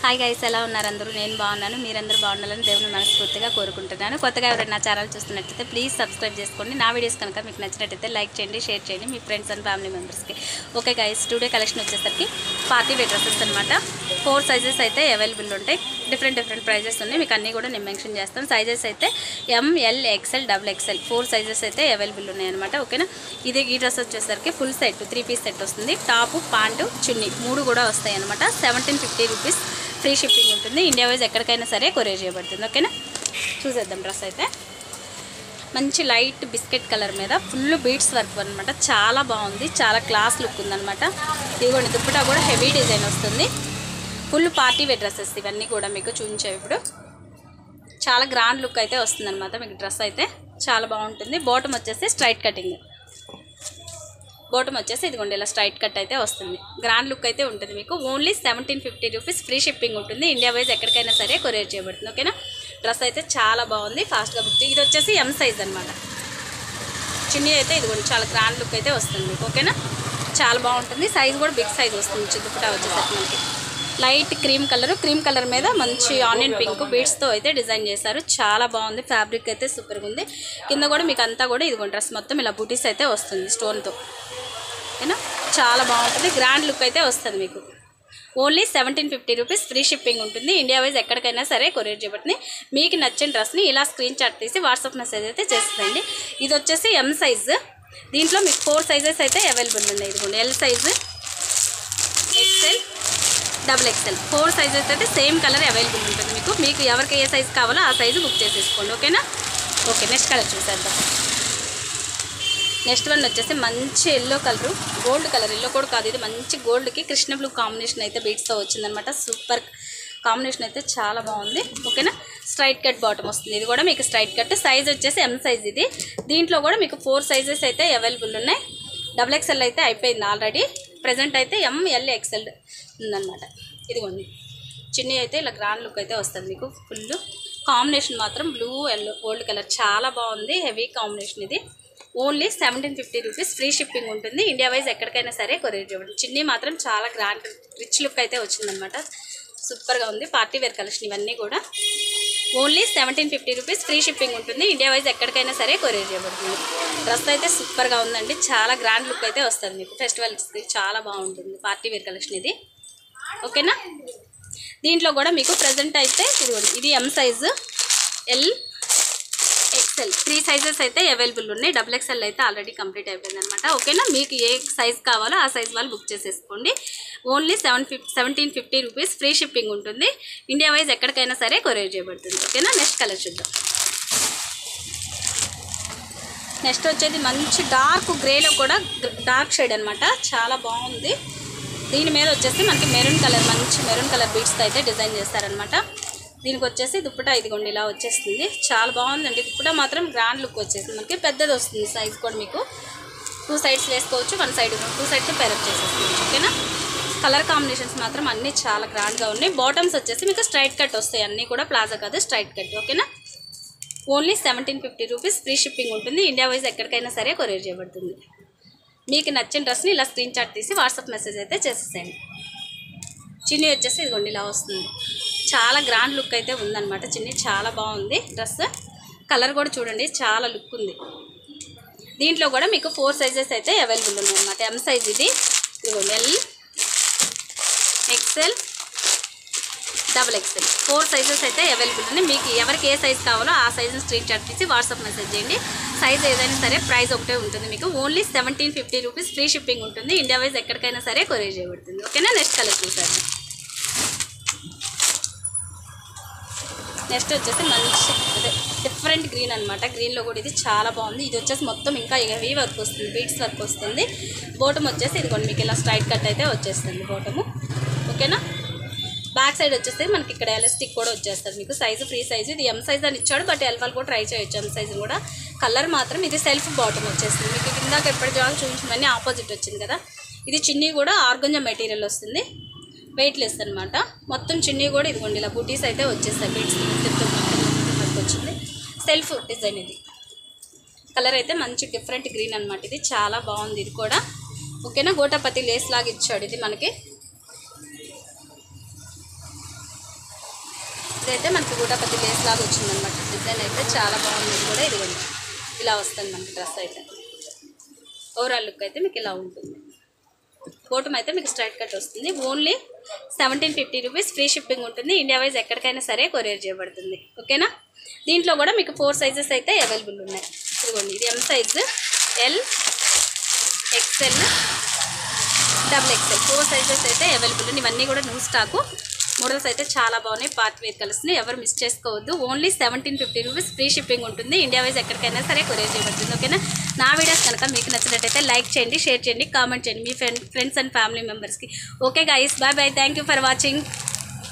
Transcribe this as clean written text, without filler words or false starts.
Hi guys, ఎలా ఉన్నారు అందరూ? నేను బాగున్నాను. మీరందరూ బాగుండాలని దేవుని మనస్ఫూర్తిగా కోరుకుంటున్నాను. కొత్తగా ఎవరైనా నా ఛానల్ చూస్తున్నట్లయితే ప్లీజ్ సబ్స్క్రైబ్ చేసుకోండి. నా వీడియోస్ కనుక మీకు నచ్చినట్లయితే లైక్ చేయండి, షేర్ చేయండి మీ ఫ్రెండ్స్ అండ్ ఫ్యామిలీ మెంబర్స్కి. ఓకే గైస్, టుడే కలెక్షన్ వచ్చేసరికి పార్టీ వేర్ డ్రెస్సెస్ అనమాట. 4 సైజెస్ అయితే అవైలబుల్ ఉంటాయి. డిఫరెంట్ ప్రైజెస్ ఉన్నాయి. మీకు అన్నీ కూడా నేను మెన్షన్ చేస్తాను. సైజెస్ అయితే ML, XL, XXL 4 సైజెస్ అయితే అవైలబుల్ ఉన్నాయి అనమాట. ఓకేనా, ఈ డ్రెస్ వచ్చేసరికి ఫుల్ సెట్ 3 పీస్ సెట్ వస్తుంది. టాపు, ప్యాంటు, చున్నీ 3 కూడా వస్తాయి అనమాట. 1750 రూపీస్ ఫ్రీ షిప్పింగ్ ఉంటుంది. ఇండియా వైజ్ ఎక్కడికైనా సరే కొరియర్ చేయబడుతుంది. ఓకేనా, చూసేద్దాం. డ్రెస్ అయితే మంచి లైట్ బిస్కెట్ కలర్ మీద ఫుల్ బీడ్స్ వర్క్ అనమాట. చాలా బాగుంది, చాలా క్లాస్ లుక్ ఉందన్నమాట. ఇదిగోండి, దుప్పటా కూడా హెవీ డిజైన్ వస్తుంది. ఫుల్ పార్టీ వేర్ డ్రెస్సెస్ ఇవన్నీ కూడా మీకు చూపించావు. ఇప్పుడు చాలా గ్రాండ్ లుక్ అయితే వస్తుంది అనమాట. మీకు డ్రెస్ అయితే చాలా బాగుంటుంది. బాటమ్ వచ్చేసి స్ట్రైట్ కటింగ్, బాటమ్ వచ్చేసి ఇదిగోండి ఇలా స్ట్రైట్ కట్ అయితే వస్తుంది. గ్రాండ్ లుక్ అయితే ఉంటుంది మీకు. ఓన్లీ 1750 రూపీస్ ఫ్రీ షిప్పింగ్ ఉంటుంది. ఇండియా వైజ్ ఎక్కడికైనా సరే కొరియర్ చేయబడుతుంది. ఓకేనా, డ్రెస్ అయితే చాలా బాగుంది. ఫాస్ట్గా బుక్. ఇది వచ్చేసి M సైజ్ అనమాట. చిన్ని అయితే ఇదిగోండి చాలా గ్రాండ్ లుక్ అయితే వస్తుంది మీకు. ఓకేనా, చాలా బాగుంటుంది. సైజ్ కూడా బిగ్ సైజ్ వస్తుంది. దుప్పటా వచ్చేసరికి మనకి లైట్ క్రీమ్ కలర్ మీద మంచి ఆనియన్ పింక్ బీడ్స్తో అయితే డిజైన్ చేశారు. చాలా బాగుంది. ఫ్యాబ్రిక్ అయితే సూపర్గా ఉంది. కింద కూడా మీకు అంతా కూడా ఇదిగోండి డ్రెస్ మొత్తం ఇలా బూటీస్ అయితే వస్తుంది స్టోన్తో. ఓకేనా, చాలా బాగుంటుంది. గ్రాండ్ లుక్ అయితే వస్తుంది మీకు. ఓన్లీ 1750 రూపీస్ ఫ్రీ షిప్పింగ్ ఉంటుంది. ఇండియా వైజ్ ఎక్కడికైనా సరే కొరియర్ చేయబడుతుంది. మీకు నచ్చిన డ్రెస్ని ఇలా స్క్రీన్ షాట్ తీసి వాట్సాప్ మెసేజ్ అయితే చేస్తుందండి. ఇది వచ్చేసి M సైజ్. దీంట్లో మీకు 4 సైజెస్ అయితే అవైలబుల్ ఉన్నాయి. ఇదిగోండి L size, XL, XXL 4 sizes అయితే సేమ్ కలర్ అవైలబుల్ ఉంటుంది మీకు. మీకు ఎవరికి ఏ సైజు కావాలో ఆ సైజు బుక్ చేసేసుకోండి. ఓకేనా, ఓకే. నెక్స్ట్ కలర్ చూసేద్దాం. నెక్స్ట్ వన్ వచ్చేసి మంచి yellow colour, gold colour. Yellow కూడా కాదు, ఇది మంచి గోల్డ్కి కృష్ణ బ్లూ కాంబినేషన్ అయితే బీట్స్తో వచ్చిందనమాట. సూపర్ కాంబినేషన్ అయితే చాలా బాగుంది. ఓకేనా, స్ట్రైట్ కట్ బాటమ్ వస్తుంది. ఇది కూడా మీకు స్ట్రైట్ కట్. సైజ్ వచ్చేసి M సైజ్. ఇది దీంట్లో కూడా మీకు 4 సైజెస్ అయితే అవైలబుల్ ఉన్నాయి. XXL అయితే అయిపోయింది ఆల్రెడీ. ప్రజెంట్ అయితే ML, XL ఉందన్నమాట. ఇదిగోండి చిన్ని అయితే ఇలా గ్రాండ్ లుక్ అయితే వస్తుంది మీకు. ఫుల్ కాంబినేషన్ మాత్రం బ్లూ ఎల్లో గోల్డ్ కలర్ చాలా బాగుంది. Heavy combination. ఇది ఓన్లీ 1750 రూపీస్ ఫ్రీ షిప్పింగ్ ఉంటుంది. ఇండియా వైజ్ ఎక్కడికైనా సరే కొరియర్ చేయబడుతుంది. చిన్ని మాత్రం చాలా గ్రాండ్ రిచ్ లుక్ అయితే వచ్చిందనమాట. సూపర్గా ఉంది. పార్టీ వేర్ కలెక్షన్ ఇవన్నీ కూడా. ఓన్లీ 1750 రూపీస్ ఫ్రీ షిప్పింగ్ ఉంటుంది. ఇండియా వైజ్ ఎక్కడికైనా సరే కొరియర్ చేయబడుతుంది. డ్రెస్ అయితే సూపర్గా ఉందండి. చాలా గ్రాండ్ లుక్ అయితే వస్తుంది మీకు. ఫెస్టివల్స్కి చాలా బాగుంటుంది పార్టీ వేర్ కలెక్షన్ ఇది. ఓకేనా, దీంట్లో కూడా మీకు ప్రజెంట్ అయితే ఇది M size, L, XL 3 sizes అయితే అవైలబుల్ ఉన్నాయి. XXL అయితే ఆల్రెడీ కంప్లీట్ అయిపోయింది అనమాట. ఓకేనా, మీకు ఏ సైజ్ కావాలో ఆ సైజ్ వాళ్ళు బుక్ చేసేసుకోండి. ఓన్లీ 1750 రూపీస్ ఫ్రీ షిప్పింగ్ ఉంటుంది. ఇండియా వైజ్ ఎక్కడికైనా సరే కొరియర్ చేయబడుతుంది. ఓకేనా, నెక్స్ట్ కలర్ చూద్దాం. నెక్స్ట్ వచ్చేది మంచి డార్క్ గ్రేలో కూడా డార్క్ షేడ్ అనమాట. చాలా బాగుంది. దీని మీద వచ్చేసి మనకి మెరూన్ కలర్, మంచి మెరూన్ కలర్ బీడ్స్తో అయితే డిజైన్ చేస్తారనమాట. దీనికి వచ్చేసి దుప్పటా ఇదిగోండి ఇలా వచ్చేస్తుంది. చాలా బాగుందండి. దుప్పటా మాత్రం గ్రాండ్ లుక్ వచ్చేసింది మనకి. పెద్దది వస్తుంది సైజ్ కూడా. మీకు 2 సైడ్స్ వేసుకోవచ్చు, 1 సైడ్ 2 సైడ్స్ పేరప్ చేసేసుకోవచ్చు. ఓకేనా, కలర్ కాంబినేషన్స్ మాత్రం అన్నీ చాలా గ్రాండ్గా ఉన్నాయి. బాటమ్స్ వచ్చేసి మీకు స్ట్రైట్ కట్ వస్తాయి. అన్నీ కూడా ప్లాజా కాదు, స్ట్రైట్ కట్. ఓకేనా, ఓన్లీ 1750 రూపీస్ ఫ్రీ షిప్పింగ్ ఉంటుంది. ఇండియా వైజ్ ఎక్కడికైనా సరే కొరియర్ చేయబడుతుంది. మీకు నచ్చిన డ్రెస్ని ఇలా స్క్రీన్ షాట్ తీసి వాట్సాప్ మెసేజ్ అయితే చేసేసేయండి. చిన్ని వచ్చేసి ఇదిగోండి ఇలా వస్తుంది. చాలా గ్రాండ్ లుక్ అయితే ఉందన్నమాట. చిన్ని చాలా బాగుంది డ్రెస్. కలర్ కూడా చూడండి చాలా లుక్ ఉంది. దీంట్లో కూడా మీకు 4 సైజెస్ అయితే అవైలబుల్ ఉన్నాయి అన్నమాట. M సైజ్ ఇది, ఇదిగోండి L, XL, XXL 4 సైజెస్ అయితే అవైలబుల్ ఉన్నాయి. మీకు ఎవరికి ఏ సైజ్ కావాలో ఆ సైజుని స్క్రీన్ షాట్ తీసి వాట్సాప్ మెసేజ్ చేయండి. సైజ్ ఏదైనా సరే ప్రైస్ ఒకటే ఉంటుంది మీకు. ఓన్లీ 1750 రూపీస్ ఫ్రీ షిప్పింగ్ ఉంటుంది. ఇండియా వైజ్ ఎక్కడికైనా సరే కొరియర్ చేయబడుతుంది. ఓకేనా, నెక్స్ట్ కలర్ చూసారు. నెక్స్ట్ వచ్చేసి మంచి డిఫరెంట్ గ్రీన్ అనమాట. గ్రీన్లో కూడా ఇది చాలా బాగుంది. ఇది వచ్చేసి మొత్తం ఇంకా హెవీ వర్క్ వస్తుంది, బీడ్స్ వర్క్ వస్తుంది. బాటమ్ వచ్చేసి ఇదిగోండి మీకు ఇలా స్ట్రైట్ కట్ అయితే వచ్చేస్తుంది బాటము. ఓకేనా, బ్యాక్ సైడ్ వచ్చేస్తే మనకి ఇక్కడ ఎలాస్టిక్ కూడా వచ్చేస్తుంది మీకు. Size free size. ఇది M సైజ్ అని ఇచ్చాడు, బట్ L వాళ్ళు కూడా ట్రై చేయొచ్చు M సైజు కూడా. కలర్ మాత్రం ఇది సెల్ఫ్ బాటమ్ వచ్చేస్తుంది మీకు. ఇందాక ఎప్పటి జాగా చూపించినవన్నీ ఆపోజిట్ వచ్చింది కదా. ఇది చిన్ని కూడా ఆర్గంజా మెటీరియల్ వస్తుంది, వెయిట్ లెస్ అనమాట. మొత్తం చిన్ని కూడా ఇదిగోండి ఇలా బూటీస్ అయితే వచ్చేస్తాయి. బీడ్స్ మొత్తం వచ్చింది. సెల్ఫ్ డిజైన్ ఇది. కలర్ అయితే మంచి డిఫరెంట్ గ్రీన్ అనమాట. ఇది చాలా బాగుంది ఇది కూడా. ఓకేనా, గోటాపతి లేస్ లాగా ఇచ్చాడు ఇది మనకి. ఇదైతే మనకి గూటాపతి లేస్ లాగా వచ్చిందనమాట. డిజైన్ అయితే చాలా బాగుంది. ఇది కూడా ఇదిగోండి ఇలా వస్తుంది మనకి డ్రెస్ అయితే. ఓవరాల్ లుక్ అయితే మీకు ఇలా ఉంటుంది. బాటమ్ అయితే మీకు స్ట్రైట్ కట్ వస్తుంది. Only 1750 rupees. ఫ్రీ షిప్పింగ్ ఉంటుంది. ఇండియా వైజ్ ఎక్కడికైనా సరే కొరియర్ చేయబడుతుంది. ఓకేనా. దీంట్లో కూడా మీకు 4 సైజెస్ అయితే అవైలబుల్ ఉన్నాయి. ఇదిగోండి ఇది M size, L, XL, XXL 4 sizes అయితే అవైలబుల్ ఉన్నాయి. ఇవన్నీ కూడా న్యూ స్టాకు. మోడల్స్ అయితే చాలా బాగున్నాయి. పార్ట్ వేర్ కలర్స్ని ఎవరు మిస్ చేసుకోవద్దు. Only 1750 rupees. ఫ్రీ షిప్పింగ్ ఉంటుంది. ఇండియా వైజ్ ఎక్కడికైనా సరే కొరియర్ చేయబడుతుంది. ఓకేనా. నా వీడియోస్ కనుక మీకు నచ్చినట్టయితే లైక్ చేయండి, షేర్ చేయండి, కామెంట్ చేయండి మీ ఫ్రెండ్స్ అండ్ ఫ్యామిలీ మెంబర్స్కి. Okay guys, bye bye. Thank you for watching.